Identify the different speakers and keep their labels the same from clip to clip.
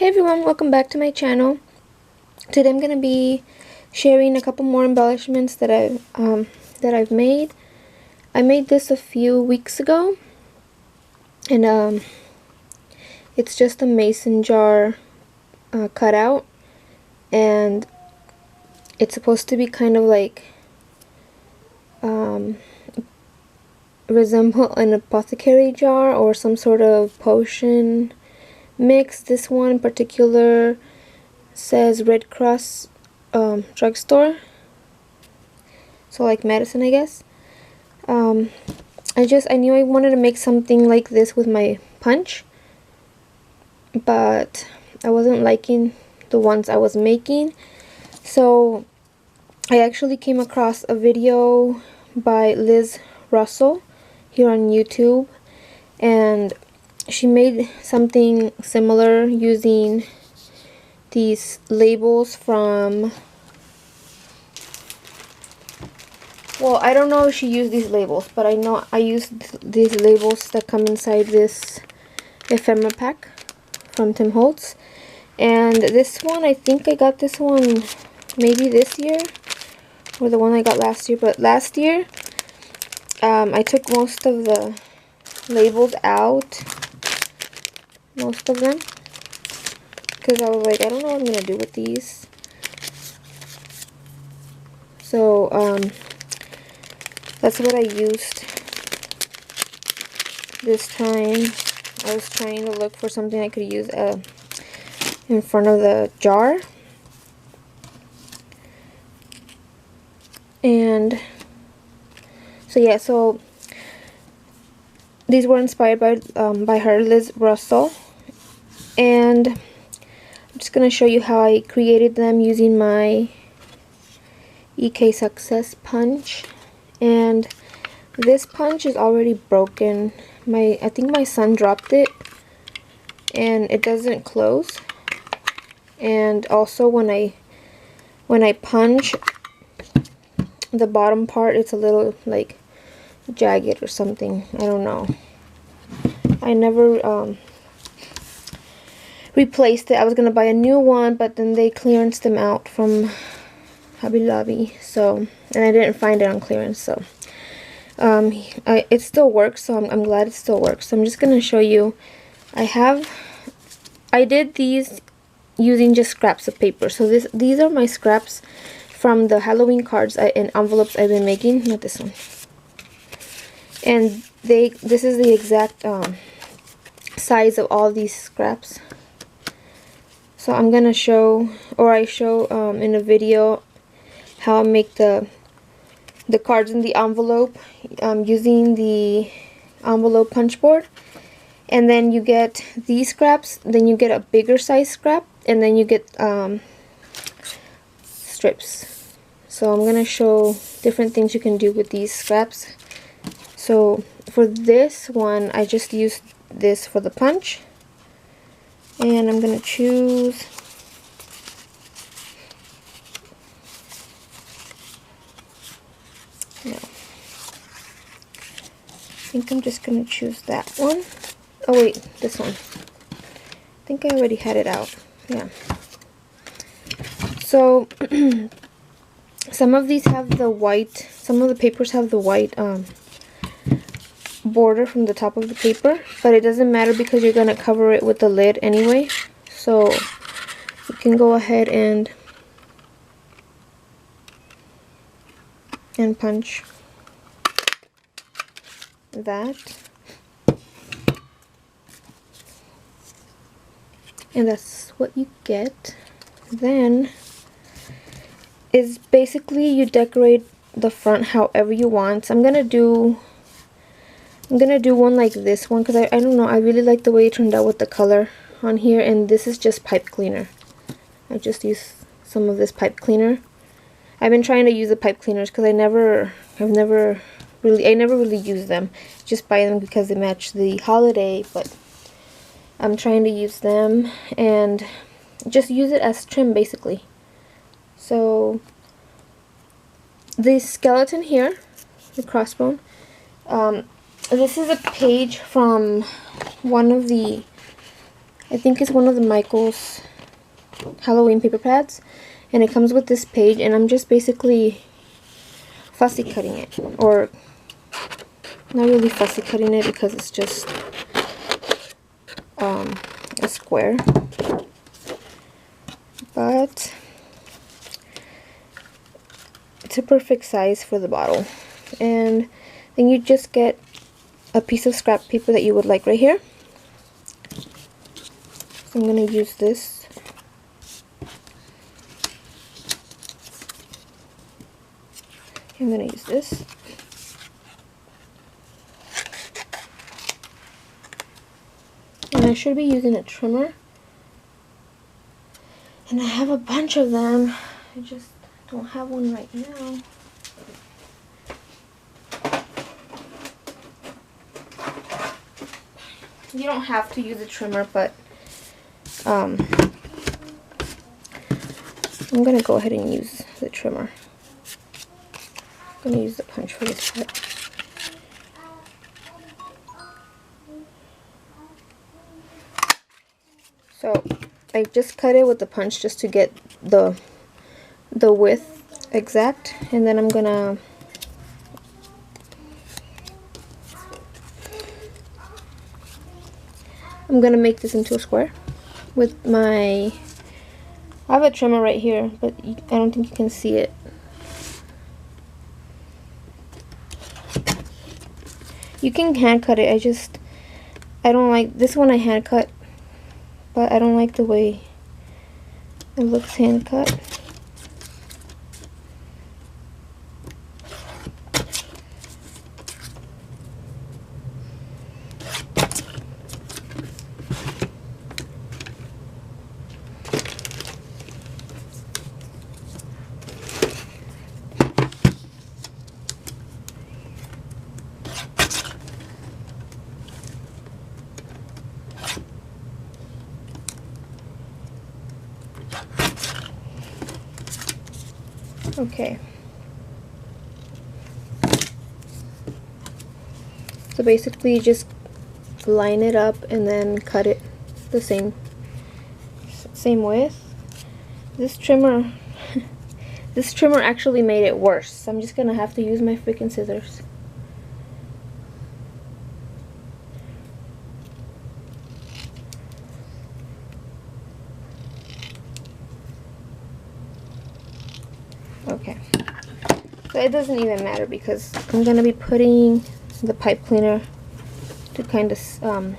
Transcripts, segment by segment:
Speaker 1: Hey everyone, welcome back to my channel. Today I'm going to be sharing a couple more embellishments that I've made. I made this a few weeks ago, and it's just a mason jar cutout, and it's supposed to be kind of like resemble an apothecary jar or some sort of potion mix. This one in particular says Red Cross drugstore, so like medicine, I guess. I knew I wanted to make something like this with my punch, but I wasn't liking the ones I was making, so I actually came across a video by Liz Russell here on YouTube, and she made something similar using these labels from, well, I don't know if she used these labels, but I know I used these labels that come inside this ephemera pack from Tim Holtz. And this one, I think I got this one maybe this year, or the one I got last year, but last year I took most of the labels out, most of them, because I was like, I don't know what I'm going to do with these. So that's what I used this time. I was trying to look for something I could use in front of the jar. And so yeah, so these were inspired by her, Liz Russell, and I'm just going to show you how I created them using my EK Success punch. And this punch is already broken. I think my son dropped it, and it doesn't close. And also when I punch, the bottom part, it's a little like jagged or something. I don't know. I never replaced it. I was gonna buy a new one, but then they clearanced them out from Hobby Lobby, so, and I didn't find it on clearance, so it still works, so I'm glad it still works. So I'm just gonna show you. I did these using just scraps of paper. So these are my scraps from the Halloween cards and envelopes I've been making. Not this one. And this is the exact size of all these scraps. So I'm gonna show, or I show in a video, how I make the cards in the envelope using the envelope punch board. And then you get these scraps, then you get a bigger size scrap, and then you get strips. So I'm gonna show different things you can do with these scraps. So for this one, I just used this for the punch, and I'm gonna choose no. I think I'm just gonna choose that one. Oh wait, this one. I think I already had it out. Yeah. So some of these have the white, some of the papers have the white border from the top of the paper, but it doesn't matter because you're gonna cover it with the lid anyway. So you can go ahead and punch that. And that's what you get. Then is basically you decorate the front however you want. So I'm gonna do one like this one because I don't know, I really like the way it turned out with the color on here. And this is just pipe cleaner. I just used some of this pipe cleaner. I've been trying to use the pipe cleaners because I never really use them. Just buy them because they match the holiday, but I'm trying to use them and just use it as trim basically. So the skeleton here, the crossbone, this is a page from one of the I think it's one of the Michaels Halloween paper pads, and it comes with this page, and I'm just basically fussy cutting it, or not really fussy cutting it because it's just a square, but it's a perfect size for the bottle. And then you just get a piece of scrap paper that you would like right here. So I'm going to use this. I'm going to use this. And I should be using a trimmer. And I have a bunch of them. I just don't have one right now. You don't have to use a trimmer, but I'm going to go ahead and use the trimmer. I'm going to use the punch for this part. So I just cut it with the punch just to get the width exact, and then I'm gonna make this into a square with my, I have a trimmer right here, but I don't think you can see it. You can hand cut it, I don't like, this one I hand cut, but I don't like the way it looks hand cut. Okay. So basically you just line it up and then cut it the same width. This trimmer this trimmer actually made it worse. So I'm just gonna have to use my freaking scissors. Okay, so it doesn't even matter because I'm going to be putting the pipe cleaner to kind of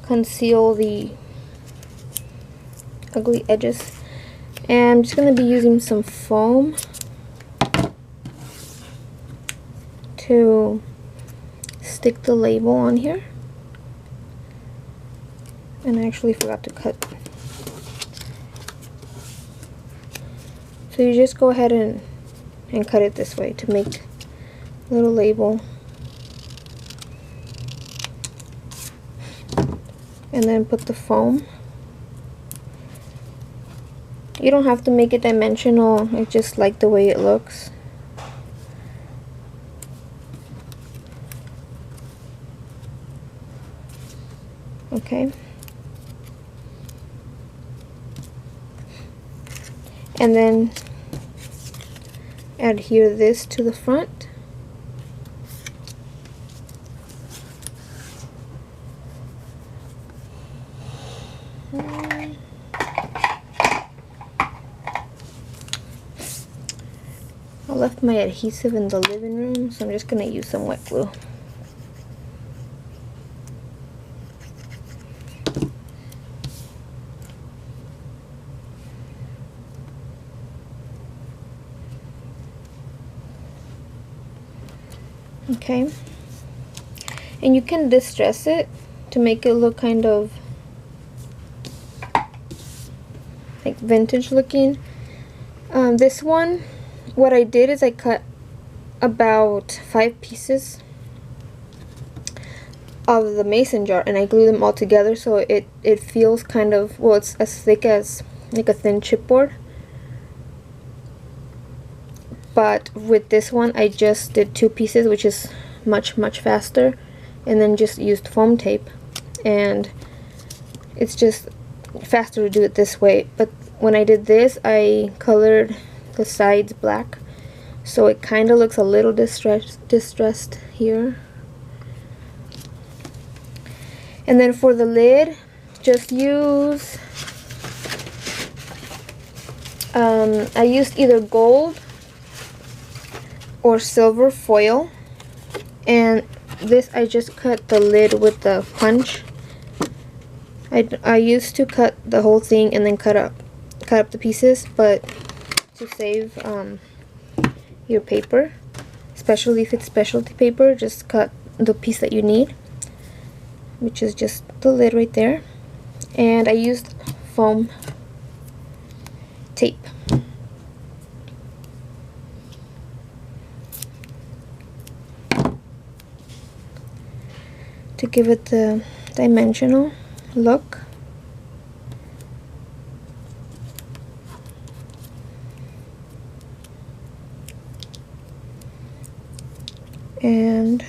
Speaker 1: conceal the ugly edges. And I'm just going to be using some foam to stick the label on here. And I actually forgot to cut. So you just go ahead and cut it this way to make a little label. And then put the foam. You don't have to make it dimensional, I just like the way it looks. Okay. And then adhere this to the front. I left my adhesive in the living room, so I'm just going to use some wet glue. Okay, and you can distress it to make it look kind of like vintage looking. This one, what I did is I cut about 5 pieces of the mason jar and I glued them all together so it feels kind of, well, it's as thick as like a thin chipboard. But with this one I just did 2 pieces, which is much faster, and then just used foam tape and it's just faster to do it this way. But when I did this, I colored the sides black, so it kind of looks a little distressed here. And then for the lid, just use I used either gold or silver foil, and this I just cut the lid with the punch. I used to cut the whole thing and then cut up the pieces, but to save your paper, especially if it's specialty paper, just cut the piece that you need, which is just the lid right there. And I used foam tape. To give it the dimensional look. And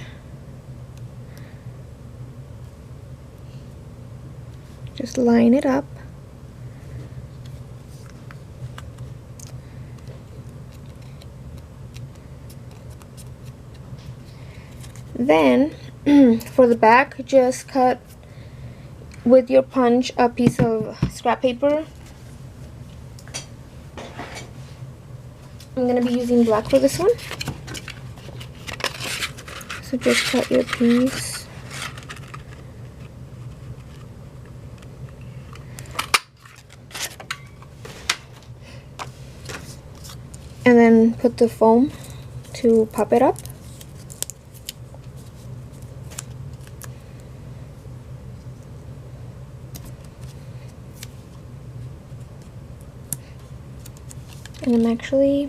Speaker 1: just line it up. Then for the back, just cut with your punch a piece of scrap paper. I'm going to be using black for this one. So just cut your piece. And then put the foam to pop it up. And I'm actually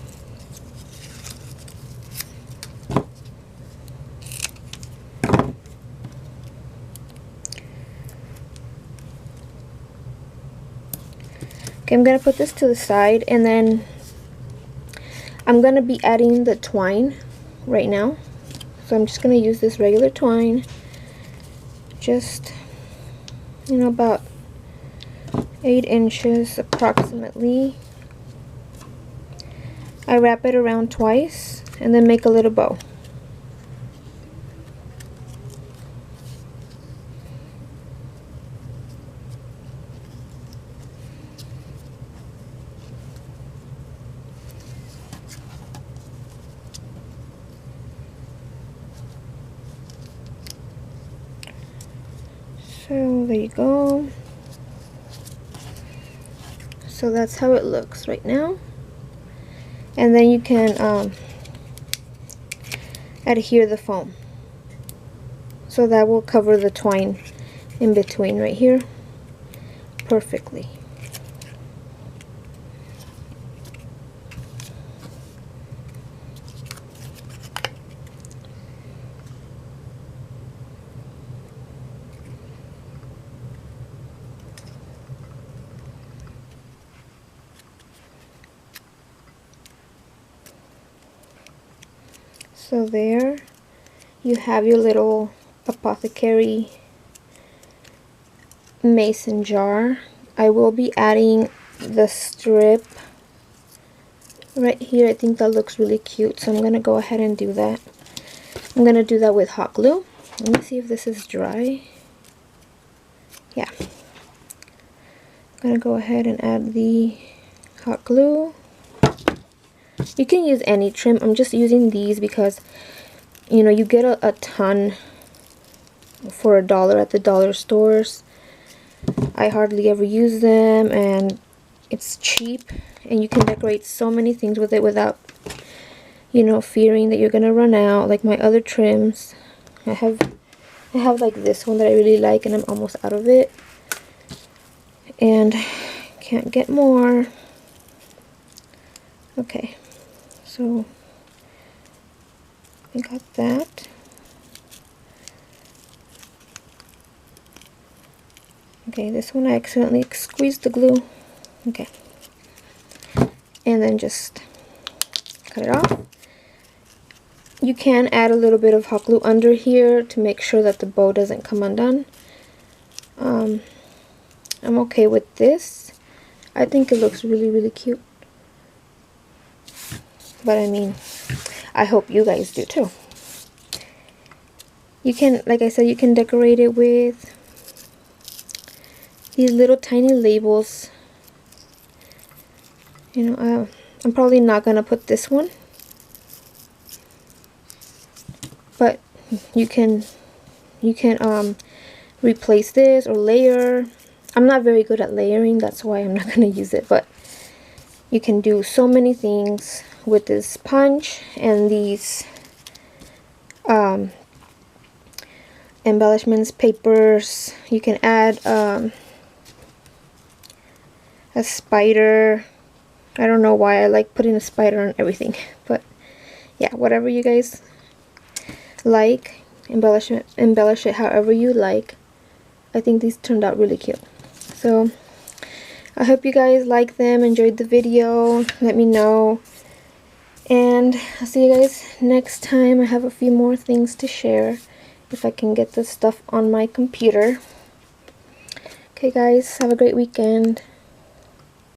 Speaker 1: I'm gonna put this to the side, and then I'm gonna be adding the twine right now. So I'm just gonna use this regular twine, just, you know, about 8 inches approximately. I wrap it around twice and then make a little bow. So there you go. So that's how it looks right now. And then you can adhere the foam. So that will cover the twine in between right here perfectly. So there you have your little apothecary mason jar. I will be adding the strip right here. I think that looks really cute, so I'm going to go ahead and do that. I'm going to do that with hot glue. Let me see if this is dry. Yeah. I'm going to go ahead and add the hot glue. You can use any trim. I'm just using these because, you know, you get a ton for $1 at the dollar stores. I hardly ever use them, and it's cheap, and you can decorate so many things with it without, you know, fearing that you're gonna run out. Like my other trims, I have like this one that I really like, and I'm almost out of it, and can't get more. Okay, so I got that. Okay, this one I accidentally squeezed the glue. Okay, and then just cut it off. You can add a little bit of hot glue under here to make sure that the bow doesn't come undone. okay with this. I think it looks really cute. But I mean, I hope you guys do too. You can, like I said, you can decorate it with these little tiny labels. You know, I'm probably not gonna put this one, but you can replace this or layer. I'm not very good at layering, that's why I'm not gonna use it, but you can do so many things with this punch and these embellishments, papers. You can add a spider. I don't know why I like putting a spider on everything, but yeah, whatever you guys like, embellish it however you like. I think these turned out really cute. So I hope you guys like them, enjoyed the video. Let me know, and I'll see you guys next time. I have a few more things to share if I can get this stuff on my computer. Okay guys, have a great weekend.